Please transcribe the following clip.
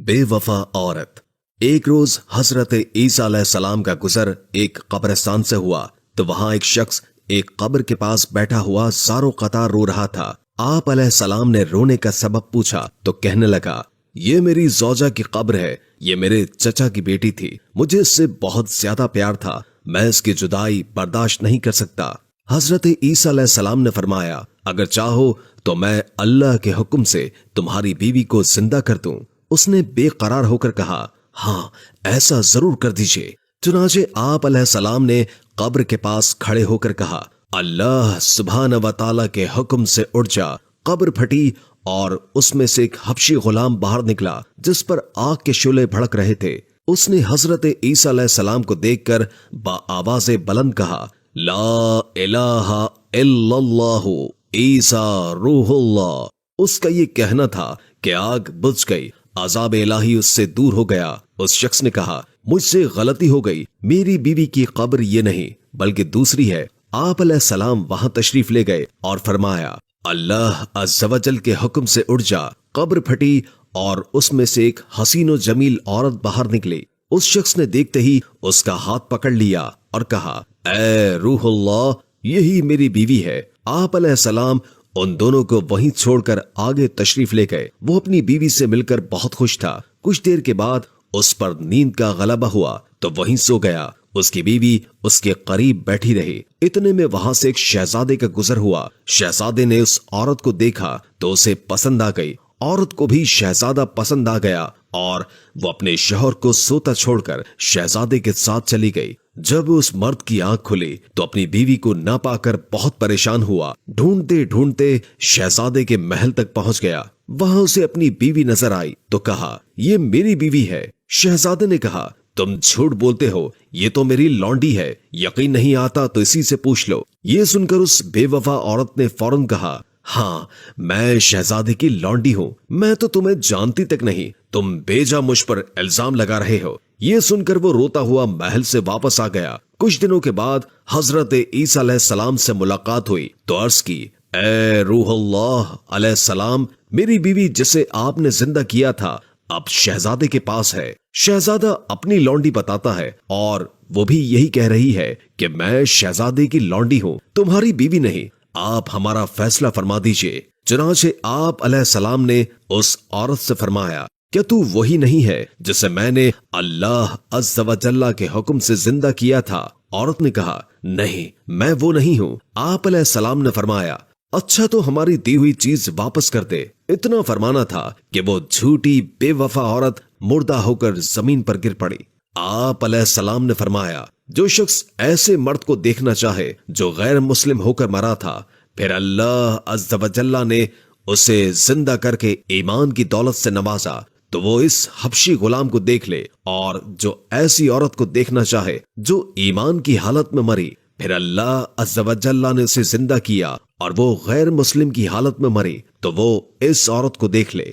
بے وفا عورت۔ ایک روز حضرت عیسیٰ علیہ السلام کا گزر ایک قبرستان سے ہوا تو وہاں ایک شخص ایک قبر کے پاس بیٹھا ہوا زارو قطار رو رہا تھا۔ آپ علیہ السلام نے رونے کا سبب پوچھا تو کہنے لگا، یہ میری زوجہ کی قبر ہے، یہ میرے چچا کی بیٹی تھی، مجھے اس سے بہت زیادہ پیار تھا، میں اس کی جدائی برداشت نہیں کر سکتا۔ حضرت عیسیٰ علیہ السلام نے فرمایا، اگر چاہو تو میں اللہ کے حکم سے تمہاری بیوی کو زندہ کر دوں۔ اس نے بے قرار ہو کر کہا، ہاں ایسا ضرور کر دیجئے۔ چنانچہ آپ علیہ السلام نے قبر کے پاس کھڑے ہو کر کہا، اللہ سبحانہ و تعالیٰ کے حکم سے اٹھ جا۔ قبر پھٹی اور اس میں سے ایک حبشی غلام باہر نکلا جس پر آگ کے شعلے بھڑک رہے تھے۔ اس نے حضرت عیسیٰ علیہ السلام کو دیکھ کر با آواز بلند کہا، لا الہ الا اللہ عیسیٰ روح اللہ۔ اس کا یہ کہنا تھا کہ آگ بجھ گئی، عذاب الہی اس سے دور ہو گیا۔ اس شخص نے کہا، مجھ سے غلطی ہو گئی، میری بیوی کی قبر یہ نہیں بلکہ دوسری ہے۔ آپ علیہ السلام وہاں تشریف لے گئے اور فرمایا، اللہ عز و جل کے حکم سے اٹھ جا۔ قبر پھٹی اور اس میں سے ایک حسین و جمیل عورت باہر نکلی۔ اس شخص نے دیکھتے ہی اس کا ہاتھ پکڑ لیا اور کہا، اے روح اللہ، یہی میری بیوی ہے۔ آپ علیہ السلام ان دونوں کو وہیں چھوڑ کر آگے تشریف لے گئے۔ وہ اپنی بیوی سے مل کر بہت خوش تھا۔ کچھ دیر کے بعد اس پر نیند کا غلبہ ہوا تو وہیں سو گیا۔ اس کی بیوی اس کے قریب بیٹھی رہی۔ اتنے میں وہاں سے ایک شہزادے کا گزر ہوا۔ شہزادے نے اس عورت کو دیکھا تو اسے پسند آ گئی۔ عورت کو بھی شہزادہ پسند آ گیا اور وہ اپنے شوہر کو سوتا چھوڑ کر شہزادے کے ساتھ چلی گئی۔ جب اس مرد کی آنکھ کھلی تو اپنی بیوی کو نہ پا کر بہت پریشان ہوا۔ ڈھونڈتے ڈھونڈتے شہزادے کے محل تک پہنچ گیا۔ وہاں اسے اپنی بیوی نظر آئی تو کہا، یہ میری بیوی ہے۔ شہزادے نے کہا، تم جھوٹ بولتے ہو، یہ تو میری لونڈی ہے، یقین نہیں آتا تو اسی سے پوچھ لو۔ یہ سن کر اس بے وفا عورت نے فوراً کہا، ہاں میں شہزادے کی لونڈی ہوں، میں تو تمہیں جانتی تک نہیں، تم بے جا مجھ پر الزام لگا رہے ہو۔ یہ سن کر وہ روتا ہوا محل سے واپس آ گیا۔ کچھ دنوں کے بعد حضرت عیسیٰ علیہ السلام سے ملاقات ہوئی تو عرض کی، اے روح اللہ علیہ السلام، میری بیوی جسے آپ نے زندہ کیا تھا اب شہزادے کے پاس ہے۔ شہزادہ اپنی لونڈی بتاتا ہے اور وہ بھی یہی کہہ رہی ہے کہ میں شہزادے کی لونڈی ہوں، تمہاری بیوی نہیں۔ آپ ہمارا فیصلہ فرما دیجئے۔ چنانچہ آپ علیہ السلام نے اس عورت سے فرمایا، کیا تو وہی نہیں ہے جسے میں نے اللہ عز و جل کے حکم سے زندہ کیا تھا؟ عورت نے کہا، نہیں میں وہ نہیں ہوں۔ آپ علیہ السلام نے فرمایا، اچھا تو ہماری دی ہوئی چیز واپس کر دے۔ اتنا فرمانا تھا کہ وہ جھوٹی بے وفا عورت مردہ ہو کر زمین پر گر پڑی۔ آپ علیہ السلام نے فرمایا، جو شخص ایسے مرد کو دیکھنا چاہے جو غیر مسلم ہو کر مرا تھا، پھر اللہ عز و جل نے اسے زندہ کر کے ایمان کی دولت سے نوازا، تو وہ اس حبشی غلام کو دیکھ لے، اور جو ایسی عورت کو دیکھنا چاہے جو ایمان کی حالت میں مری، پھر اللہ عز و جل نے اسے زندہ کیا اور وہ غیر مسلم کی حالت میں مری، تو وہ اس عورت کو دیکھ لے۔